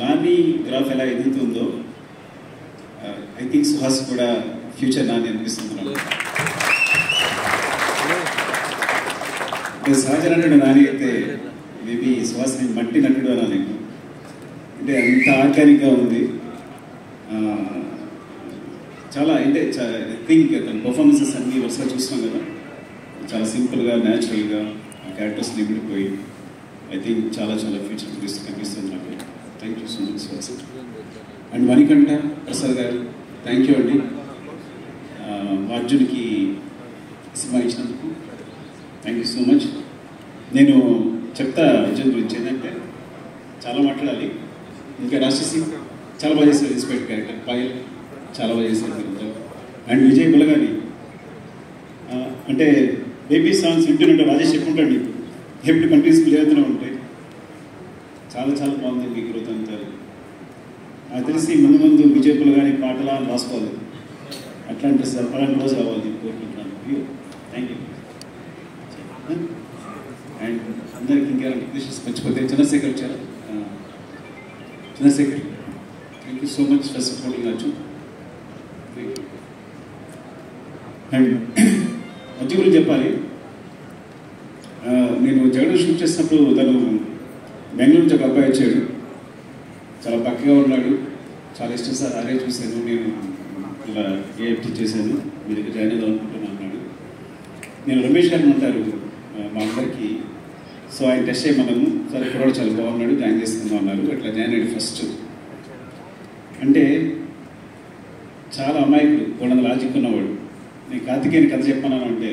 Nani graph ఎలా ఎదుగుతుందో I think Suhas కూడా future Nani అనిపిస్తున్నాను. సహజ నటుడు నాని అయితే మేబీ సుహాస్ని మట్టి నటుడు అనాలి. అంటే అంత ఆర్గానిక్గా ఉంది. చాలా అంటే ఐ థింక్ తన పర్ఫార్మెన్సెస్ అన్నీ వరుసగా చూస్తున్నాం కదా, చాలా సింపుల్గా న్యాచురల్గా ఆ క్యారెక్టర్స్ని విడిపోయి ఐ థింక్ చాలా చాలా ఫ్యూచర్ కనిపిస్తుంది నాకు. Thank you so much Suhas. And Manikanta Prasad గారు థ్యాంక్ యూ అండి. అర్జున్కి సినిమా ఇచ్చినందుకు థ్యాంక్ యూ సో మచ్. నేను చెప్తా అర్జున్ గురించి ఏంటంటే చాలా మాట్లాడాలి. ఇంకా రాక్షసి చాలా బాగా చేశారు, ఇన్స్పైర్డ్ క్యారెక్టర్. పాయల్ చాలా బాగా చేశారు మీరు. అండ్ విజయ్ బులగాని అంటే బేబీ సాంగ్స్ వింటున్నట్టు రాజేష్ చెప్పుకుంటాడు నీకు ఎప్పుడు కంట్రీస్ ప్లే అవుతూనే ఉంటాయి. చాలా చాలా బాగుంది మీ గ్రోత్ అంతా. నాకు తెలిసి ముందు ముందు విజయ్ బులగాని పాటలా రాసుకోవాలి, అట్లాంటి అలాంటి రోజు రావాలి కోరుకుంటున్నాను. Thank you. అండ్ అందరికి ఇంకేమైనా రిక్వెషన్స్ మర్చిపోతే చంద్రశేఖర్ వచ్చారు. Chandrashekar thank you so much for supporting Arjun. And Arjun గురించి చెప్పాలి. నేను జగన్ షూట్ చేసినప్పుడు తను బెంగళూరు నుంచి ఒక అబ్బాయి వచ్చాడు, చాలా పక్కగా ఉన్నాడు, చాలా ఇష్టం సార్ అరే చూశాను నేను ఇలా ఏఎఫ్టీ చేశాను మీ దగ్గర జాయిన్ అవుదాం అనుకుంటున్నాను అన్నాడు. నేను రమేష్ గారిని ఉంటారు మా అందరికీ, సో ఆయన టెస్ట్ చేయమన్నాము. సరే ఇక్కడ కూడా చాలా బాగున్నాడు జాయిన్ చేసుకుందాం అన్నారు. అట్లా జాయిన్ అయ్యాడు ఫస్ట్. అంటే చాలా అమాయకుడు, కొండ లాజిక్ ఉన్నవాడు. నేను కార్తికేయని కథ చెప్పన్నాను అంటే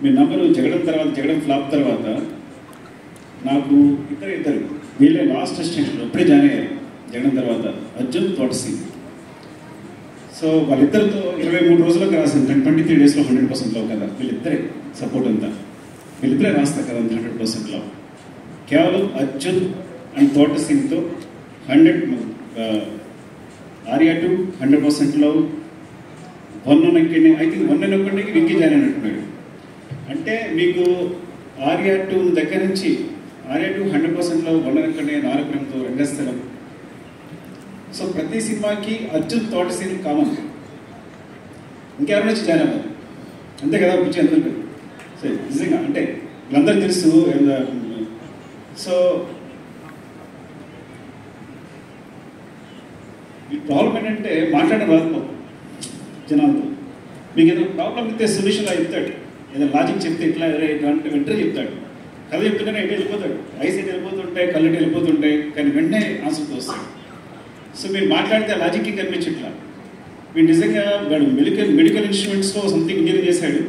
మీ నంబరు జగడం తర్వాత జగడం ఫ్లాప్ తర్వాత నాకు ఇద్దరు వీళ్ళే లాస్ట్ స్టేషన్లో ఎప్పుడే జాయిన్ అయ్యారు జగడం తర్వాత అర్జున్ తోటసి. సో వాళ్ళిద్దరితో 23 రోజులకు రాసింది 23 డేస్లో 100% కదా. వీళ్ళిద్దరే సపోర్ట్ అంతా, వీళ్ళిద్దరే రాస్తారు కదా 100%లో. కేవలం అర్జున్ అండ్ తోటసింగ్తో 100 ఆర్యా 2 100%లో 1 ఐ థింక్ 1 ఒక్కడికి వెంకీ జాయిన్ అయినట్టున్నాడు. అంటే మీకు ఆర్యా 2 దగ్గర నుంచి ఆర్యా 2 100%లో 1 ఒక్కడే 4 ప్రేమతో రంగస్థలం. సో ప్రతి సినిమాకి అర్జున్ తోటసీన్ కామన్, ఇంకెవరి నుంచి జాయిన్ అవ్వాలి అంతే కదా పిచ్చి అందరికీ. సో నిజంగా అంటే వీళ్ళందరికీ తెలుసు. సో ఈ ప్రాబ్లం ఏంటంటే మాట్లాడడం రాదు జనాలతో. మీకు ఏదైనా ప్రాబ్లం ఇస్తే సొల్యూషన్లా చెప్తాడు, ఏదైనా లాజిక్ చెప్తే ఇట్లా ఇట్లాంటి వెంటనే చెప్తాడు. కథ చెప్తుంటేనే ఎటు వెళ్ళిపోతాడు, ఐస్ ఎటు వెళ్ళిపోతుంటాయి, కళ్ళు ఎటు వెళ్ళిపోతుంటాయి, కానీ వెంటనే ఆన్సర్తో వస్తాడు. సో మీరు మాట్లాడితే లాజిక్కి కనిపించట్లా. మీరు నిజంగా వాడు మెడికల్ ఇన్స్ట్రుమెంట్స్లో సంథింగ్ ఇంజనీర్ చేశాడు.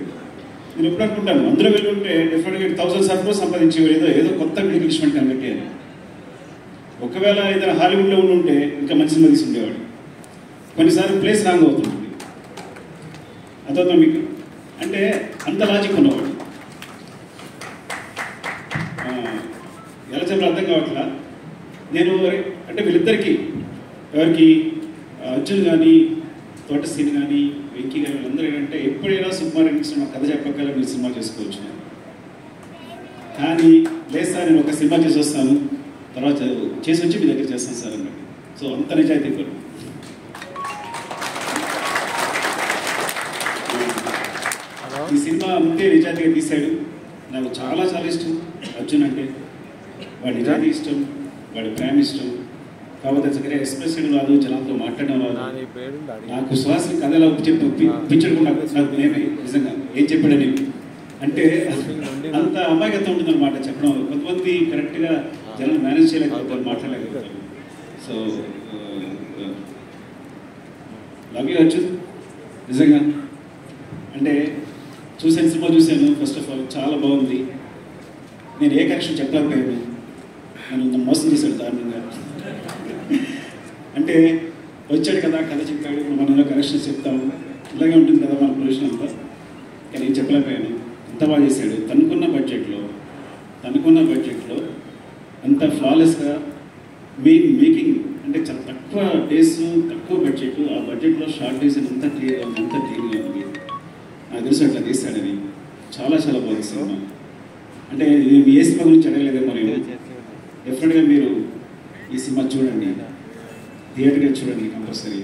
నేను ఎప్పుడు అనుకుంటాను అందులో వెళ్ళి ఉంటే డెఫినెట్గా 1000 సార్లు సంపాదించేవాడు, ఏదో కొత్త మెడికల్ ఇన్స్ట్రుమెంట్ కనిపెట్టాను. ఒకవేళ ఏదైనా హాలీవుడ్లో ఉంటే ఇంకా మంచి సినిమా తీసి ఉండేవాడు. కొన్నిసార్లు ప్లేస్ రాంగ్ అవుతుంది, అదవుతా మీకు. అంటే అంత లాజిక్ ఉన్నవాడు. ఎలా చెప్పాలో అర్థం కావట్లా. నేను అంటే వీళ్ళిద్దరికీ ఎవరికి అర్జున్ కానీ తోటసీన్ కానీ వెంకీ కానీ వీళ్ళందరూ ఏంటంటే ఎప్పుడైనా సుకుమార్ సినిమా కథ చెప్పగల మీరు సినిమా చేసుకోవచ్చు. కానీ లేదు సార్ నేను ఒక సినిమా చేసి వస్తాను, తర్వాత చేసి వచ్చి మీ దగ్గర చేస్తాను సార్ అన్నట్టు. సో అంత నిజాయితీ పడు. ఈ సినిమా అంతే నిజాయితీగా తీశాడు. నాకు చాలా చాలా ఇష్టం అర్జున్ అంటే. వాడి నిజాయితీ ఇష్టం, వాడి ప్రేమ ఇష్టం. కాకపోతే సరే ఎక్స్ప్రెషన్ రాదు, జనాలతో మాట్లాడడం రాదు. నాకు శ్వాసని కథలా పిచ్చడం నాకు నేనే నిజంగా ఏం చెప్పాడని అంటే అంత అమాయకత్వం ఉంటుందన్నమాట చెప్పడం. కొంతమంది కరెక్ట్గా జనాలు మేనేజ్ చేయలేకపోతారు, మాట్లాడలేకపోతారు. సో లవ్ యూ అర్జున్ నిజంగా. అంటే చూసాను, సినిమా చూశాను. ఫస్ట్ ఆఫ్ ఆల్ చాలా బాగుంది. నేను ఏ కరెక్షన్ చెప్పలేకపోయాను, నన్ను మోసం చేశాడు దారుణంగా. అంటే వచ్చాడు కదా కథ చెప్పాడు, మనం ఏదో కరెక్షన్స్ చెప్తాము, ఇలాగే ఉంటుంది కదా మన ప్రొఫెషన్ అంతా. కానీ నేను చెప్పలేకపోయాను. అంత బాగా చేశాడు. తనుకున్న బడ్జెట్లో అంత ఫ్లాలెస్గా మేకింగ్ అంటే చాలా తక్కువ డేస్, తక్కువ బడ్జెట్. ఆ బడ్జెట్లో షార్ట్ డేస్ ఎంత క్లియర్గా ఉంది, ఎంత క్లీన్గా ఉంది. నాకు తెలుసు అట్లా తీస్తాడని. చాలా చాలా బాగుంది సినిమా. అంటే ఏ సినిమా గురించి అడగలేదేమో నేను. డెఫినెట్గా మీరు ఈ సినిమా చూడండి, థియేటర్గా చూడండి కంపల్సరీ.